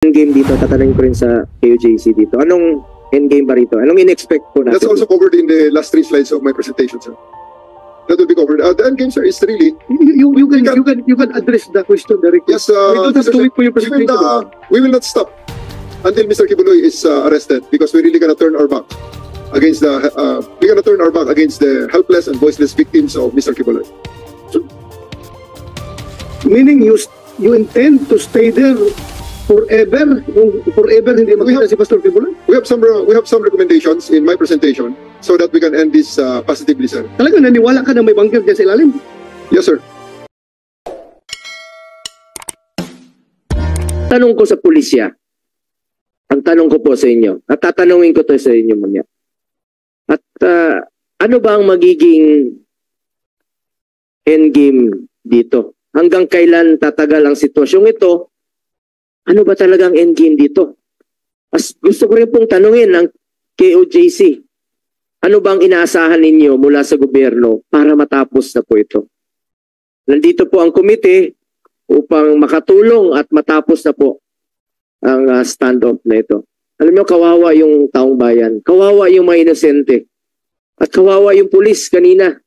endgame dito, tatanungin ko rin sa KOJC dito. Anong endgame ba rito? Anong in-expect po natin? That's also covered in the last 3 slides of my presentation, sir. That will be covered. The endgame, sir, is really... You can address the question directly. Yes, we don't have to wait for your presentation. We will not stop until Mr. Kibuloy is arrested, because we're really gonna turn our back against the helpless and voiceless victims of Mr. Kibuloy. Meaning you intend to stay there forever? Forever hindi makita si Pastor Kibuloy? We have some recommendations in my presentation so that we can end this positively, sir. Talaga naniwala ka na may bunker dyan sa ilalim? Yes, sir. Tanong ko sa pulisya. Ang tanong ko po sa inyo. At tatanungin ko to sa inyo mamaya. At ano ba ang magiging endgame dito? Hanggang kailan tatagal ang sitwasyong ito? Ano ba talagang endgame dito? As gusto ko rin pong tanungin ang KOJC. Ano bang inaasahan ninyo mula sa gobyerno para matapos na po ito? Nandito po ang komite upang makatulong at matapos na po ang standoff na ito. Alam niyo, kawawa yung taong bayan. Kawawa yung mga inosente. At kawawa yung pulis kanina.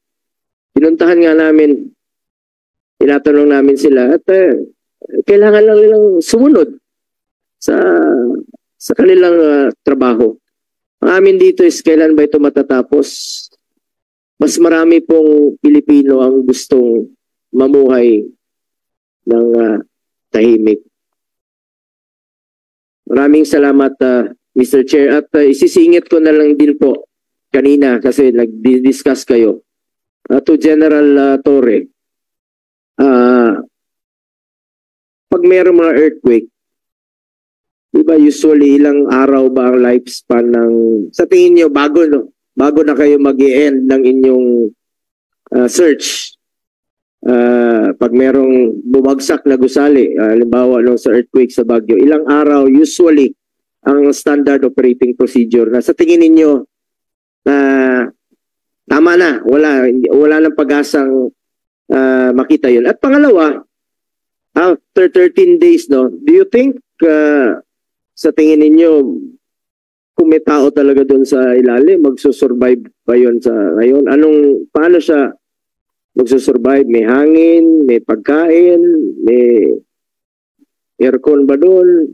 Pinuntahan nga namin. Tinatanong namin sila. At kailangan lang nilang sumunod sa kanilang trabaho. Ang amin dito is kailan ba ito matatapos? Mas marami pong Pilipino ang gustong mamuhay ng tahimik. Maraming salamat, Mr. Chair. At isisingit ko na lang din po kanina kasi nag-discuss kayo to General Torre. Pag mayroong mga earthquake, diba usually ilang araw ba ang lifespan ng, sa tingin nyo, bago na kayo mag-i-end ng inyong search? Pag merong bumagsak na gusali, halimbawa sa earthquake sa Baguio, ilang araw usually ang standard operating procedure na sa tingin ninyo na tama na, wala nang pag-asang makita yun. At pangalawa, after 13 days, do you think sa tingin ninyo kung may tao talaga doon sa ilalim, magsusurvive ba yun sa ngayon? Paano siya magsusurvive? May hangin, may pagkain, may aircon ba doon?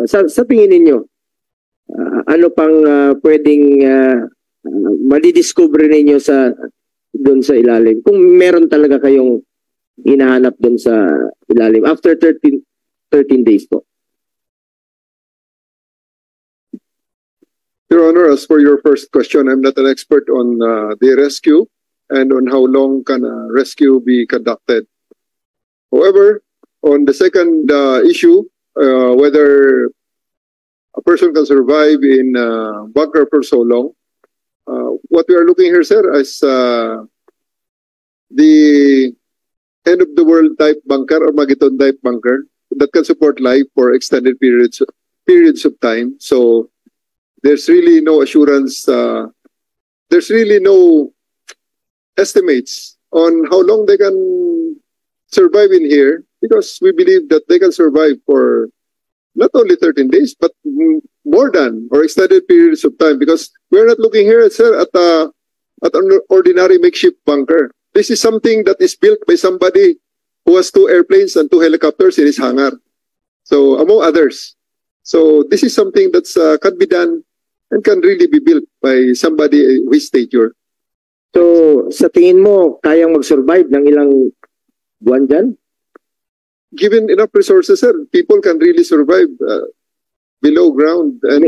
Sa tingin ninyo, ano pang pwedeng madidiscover ninyo doon sa ilalim? Kung meron talaga kayong hinahanap doon sa ilalim after 13 days po. Your Honor, as for your first question, I'm not an expert on the rescue and on how long can a rescue be conducted. However, on the second issue, whether a person can survive in bunker for so long, what we are looking here, sir, is the end of the world type bunker or Mageddon type bunker that can support life for extended periods of time. So there's really no assurance, there's really no estimates on how long they can survive in here, because we believe that they can survive for not only 13 days, but more than or extended periods of time, because we're not looking here, sir, at an ordinary makeshift bunker. This is something that is built by somebody who has 2 airplanes and 2 helicopters in his hangar. So, among others. So, this is something that's can be done and can really be built by somebody with stature. So, sa tingin mo, kayang mag-survive ng ilang buwan dyan? Given enough resources, sir, people can really survive below ground, and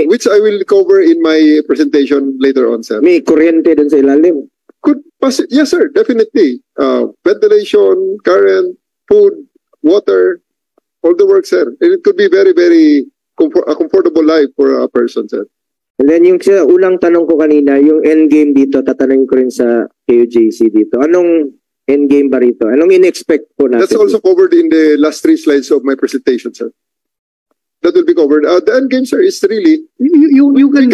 which I will cover in my presentation later on, sir. May kuryente dun sa ilalim? Yes, sir, definitely. Ventilation, current, food, water, all the work, sir. And it could be very, very a comfortable life for a person, sir. And then yung sa ulang tanong ko kanina, yung endgame dito, tatanungin ko rin sa KOJC dito. Anong endgame ba rito? Anong in-expect po natin? That's also covered in the last 3 slides of my presentation, sir. That will be covered. The endgame, sir, is really... You can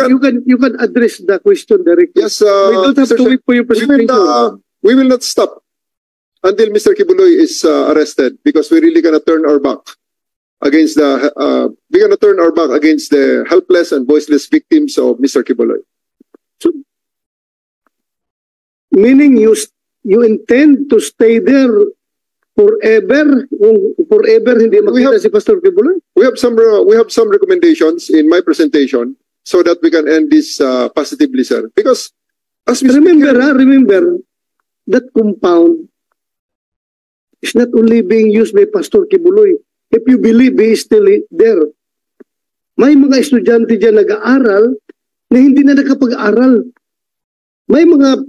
address the question directly. Yes, we don't have to wait for your presentation. We will not stop until Mr. Kibuloy is arrested, because we're really gonna turn our back against we're gonna turn our back against the helpless and voiceless victims of Mr. Kibuloy. So, meaning you intend to stay there forever? Kung forever hindi makita si Pastor Kibuloy? We have some recommendations in my presentation so that we can end this positively, sir. Because as we Remember that compound is not only being used by Pastor Kibuloy. If you believe he is still there, may mga estudyante dyan nag-aaral na hindi na nakapag-aral. May mga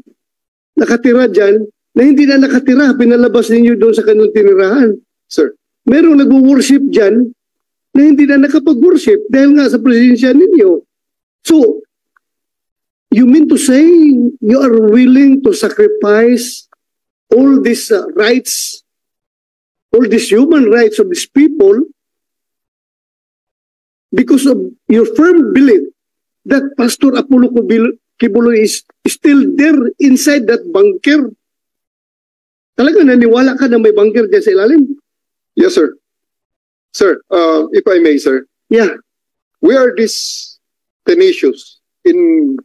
nakatira dyan na hindi na nakatira, pinalabas ninyo doon sa kanilang tinirahan. Sir. Merong nag-worship dyan na hindi na nakapag-worship dahil nga sa presensya ninyo. So, you mean to say you are willing to sacrifice all these rights, all these human rights of these people because of your firm belief that Pastor Apollo Kibuloy is still there inside that bunker? Talaga naniwala ka na may bunker dyan sa ilalim? Yes, sir. Sir, if I may, sir. Yeah. We are this tenacious in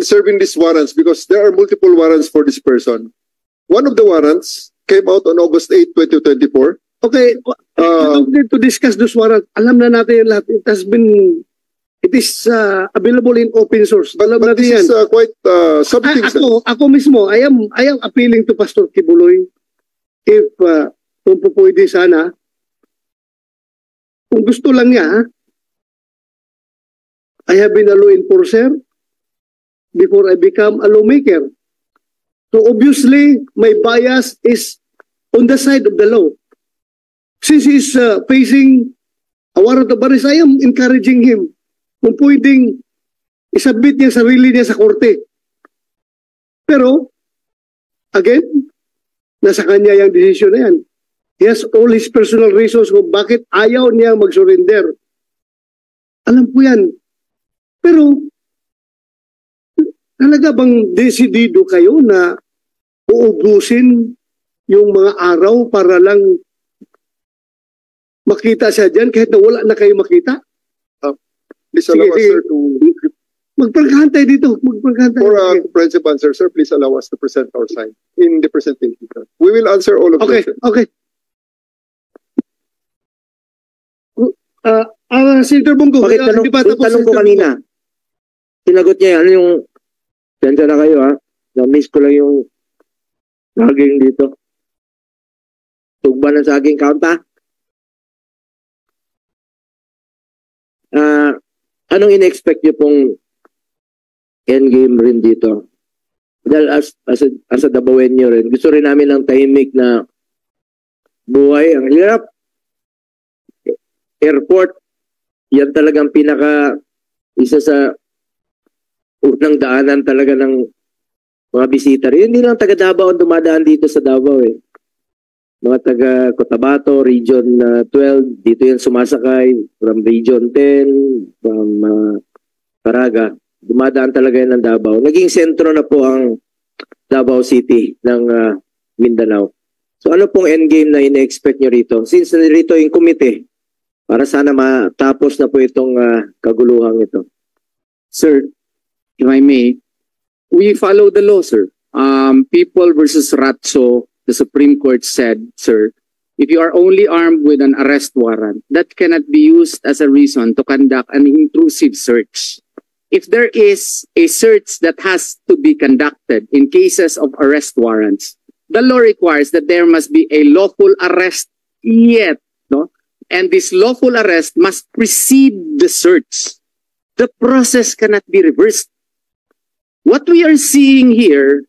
serving these warrants because there are multiple warrants for this person. One of the warrants came out on August 8, 2024. Okay, to discuss those warrants, alam na natin yung lahat. It is available in open source. But this is quite something. Ako mismo, I am appealing to Pastor Kibuloy if kung pwede sana, kung gusto lang niya, I have been a law enforcer before I become a lawmaker. So obviously, my bias is on the side of the law. Since he's facing a warrant of arrest, I am encouraging him kung pwedeng isubmit niya sarili niya sa korte. Pero, again, nasa kanya yung decision na yan. He has all his personal reasons kung bakit ayaw niya mag-surrender. Alam ko yan. Pero, talaga bang desidido kayo na uubusin yung mga araw para lang makita siya dyan kahit na wala na kayo makita? Please allow us, sir, to... Magpagkantay dito. Magpagkantay. For a comprehensive answer, sir, please allow us to present our side in the presentation. Sir. We will answer all of okay, them. Okay. Senator Bongo, tanong ko kanina. Sinagot niya ano yung sensya na kayo ha. Na-miss ko lang yung saging dito. Tugba ng saging count ha. Anong in-expect niyo pong endgame rin dito? Dahil as a Dabawenyo rin, gusto rin namin ng tahimik na buhay. Ang hirap. Airport, yan talagang isa sa unang daanan talaga ng mga bisita rin. Hindi lang taga Davao ang dumadaan dito sa Davao eh. Mga taga Cotabato, Region 12, dito yan sumasakay. From Region 10, from Caraga. Dumadaan talaga yan ng Davao. Naging sentro na po ang Davao City ng Mindanao. So ano pong endgame na ina-expect nyo rito? Since narito yung komite, para sana matapos na po itong kaguluhang ito. Sir, if I may, we follow the law, sir. People versus Ratso, the Supreme Court said, sir, if you are only armed with an arrest warrant, that cannot be used as a reason to conduct an intrusive search. If there is a search that has to be conducted in cases of arrest warrants, the law requires that there must be a lawful arrest yet, no? And this lawful arrest must precede the search. The process cannot be reversed. What we are seeing here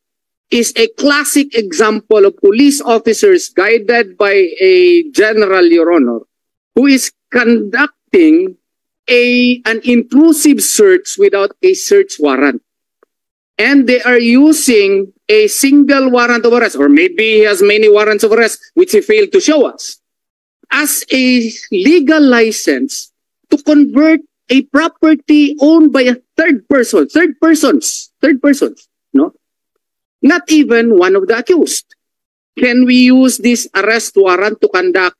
is a classic example of police officers guided by a general, Your Honor, who is conducting an intrusive search without a search warrant. And they are using a single warrant of arrest, or maybe he has many warrants of arrest, which he failed to show us, as a legal license to convert a property owned by a third persons, no? Not even one of the accused. Can we use this arrest warrant to conduct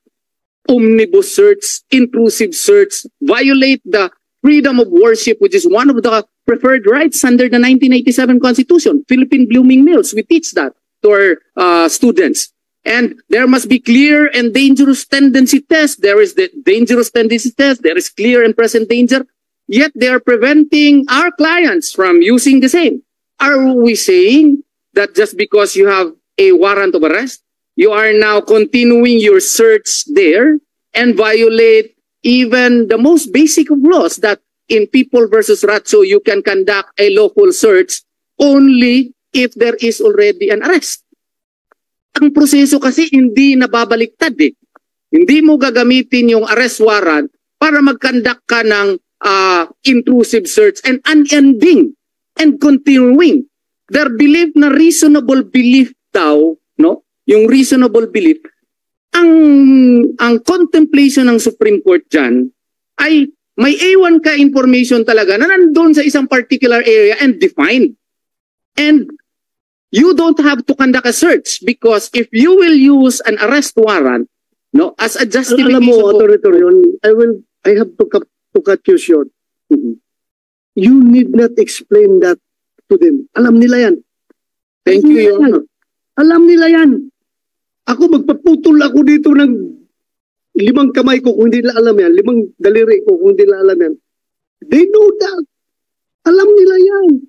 omnibus search, intrusive search, violate the freedom of worship, which is one of the preferred rights under the 1987 Constitution. Philippine Blooming Mills, we teach that to our students. And there must be clear and dangerous tendency test. There is the dangerous tendency test. There is clear and present danger. Yet they are preventing our clients from using the same. Are we saying that just because you have a warrant of arrest, you are now continuing your search there and violate even the most basic of laws, that in People versus Ratso, you can conduct a lawful search only if there is already an arrest? Ang proseso kasi hindi nababaliktad eh. Hindi mo gagamitin yung arrest warrant para mag-conduct ka ng intrusive search and unending and continuing. Their belief na reasonable belief daw, no? Yung reasonable belief, ang contemplation ng Supreme Court dyan ay may A1 ka information talaga na nandun sa isang particular area and defined. And you don't have to conduct a search because if you will use an arrest warrant, no, as a justification. Alam mo, Author, I have to cut you short. You need not explain that to them. Alam nila yan. Thank you, Your Honor. Alam nila yan. Ako, magpaputol ako dito ng 5 kamay ko kung hindi nila alam yan. 5 daliri ko kung hindi nila alam yan. They know that. Alam nila yan.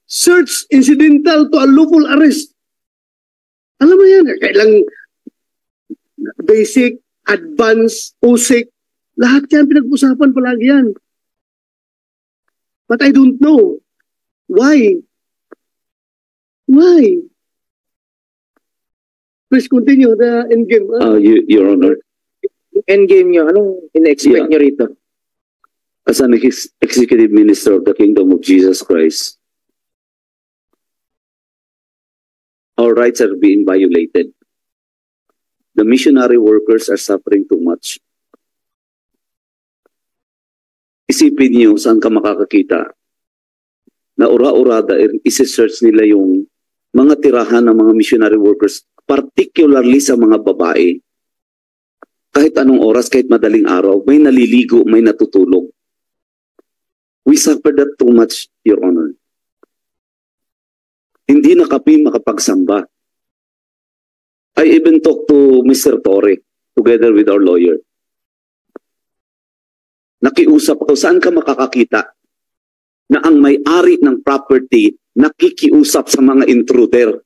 Search incidental to a lawful arrest. Alam mo yan. Kailang basic, advanced, OSIC, lahat yan pinag-usapan palagi yan. But I don't know. Why? Why? Please continue the endgame. Your Honor, Endgame nyo, anong in-expect nyo rito? as an executive minister of the Kingdom of Jesus Christ, our rights are being violated. The missionary workers are suffering too much. Isipin niyo saan ka makakakita na ura-urada, isi-search nila yung mga tirahan ng mga missionary workers, particularly sa mga babae. Kahit anong oras, kahit madaling araw, may naliligo, may natutulog. We suffer that too much, Your Honor. Hindi na kami makapagsamba. I even talked to Mr. Torre together with our lawyer. Nakiusap ako, saan ka makakakita na ang may-ari ng property nakikiusap sa mga intruder?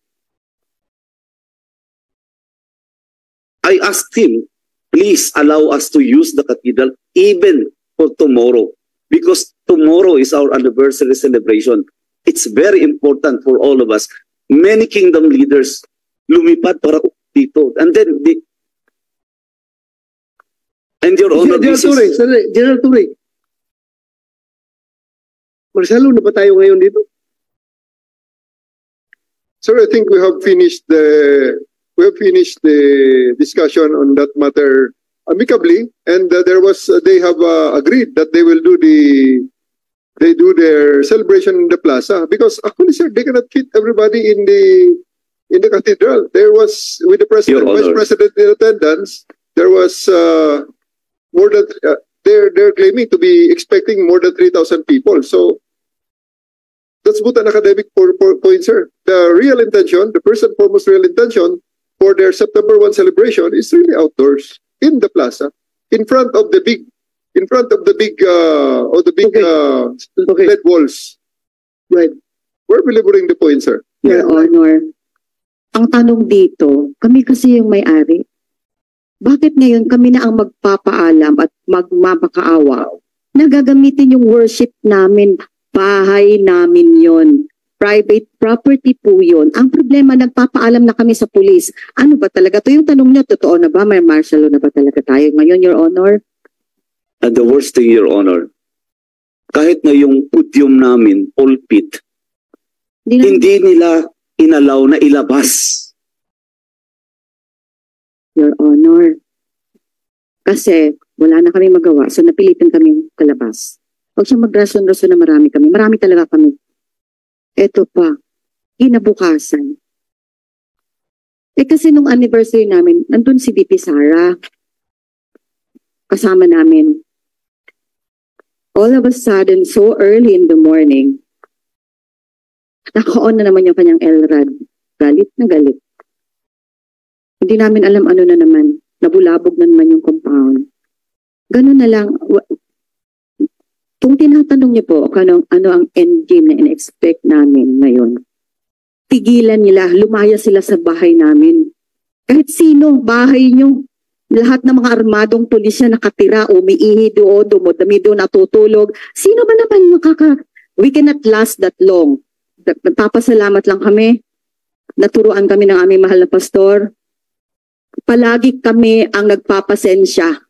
I asked him, please allow us to use the cathedral even for tomorrow, because tomorrow is our anniversary celebration. It's very important for all of us. Many kingdom leaders lumipad para dito. And then, and Your Honor, General Torre. Marcelo, na ba tayo ngayon dito? Sir, I think we have finished the discussion on that matter amicably, and they have agreed that they will do their celebration in the plaza, because actually, sir, they cannot fit everybody in the cathedral. There was, with the president, vice president in attendance, there was more than they're claiming to be expecting more than 3,000 people. So that's but an academic point, sir. The real intention, the first and foremost real intention for their September 1 celebration is really outdoors in the plaza, in front of the big LED walls. Right. We're delivering the point, sir. Your Honor, ang tanong dito, kami kasi yung may-ari. Bakit ngayon kami na ang magpapaalam at magmapakaawa na gagamitin yung worship namin? Bahay namin yon. Private property po yun. Ang problema, nagpapaalam na kami sa pulis. Ano ba talaga? Ito yung tanong niya, totoo na ba? May martial law na ba talaga tayo ngayon, Your Honor? and the worst thing, Your Honor, kahit na yung podium namin, pulpit, hindi nila inalaw na ilabas. Your Honor, kasi wala na kami magawa, so napilitan kami kalabas. Huwag siyang magrason-rason na marami kami. Marami talaga kami. Eto pa, kinabukasan, Eh kasi nung anniversary namin, nandun si VP Sara. Kasama namin. All of a sudden, so early in the morning, naka-on na naman yung kanyang LRAD. Galit na galit. Hindi namin alam ano na naman. Nabulabog na naman yung compound. Ganun na lang. Kung tinatanong niyo po ano ang endgame na in-expect namin ngayon, tigilan nila, lumaya sila sa bahay namin. Kahit sino, bahay nyo, lahat ng mga armadong pulisya nakatira, umiihi doon, dumudami doon, natutulog. Sino ba naman we cannot last that long. Nagpapasalamat lang kami. Naturuan kami ng aming mahal na pastor. Palagi kami ang nagpapasensya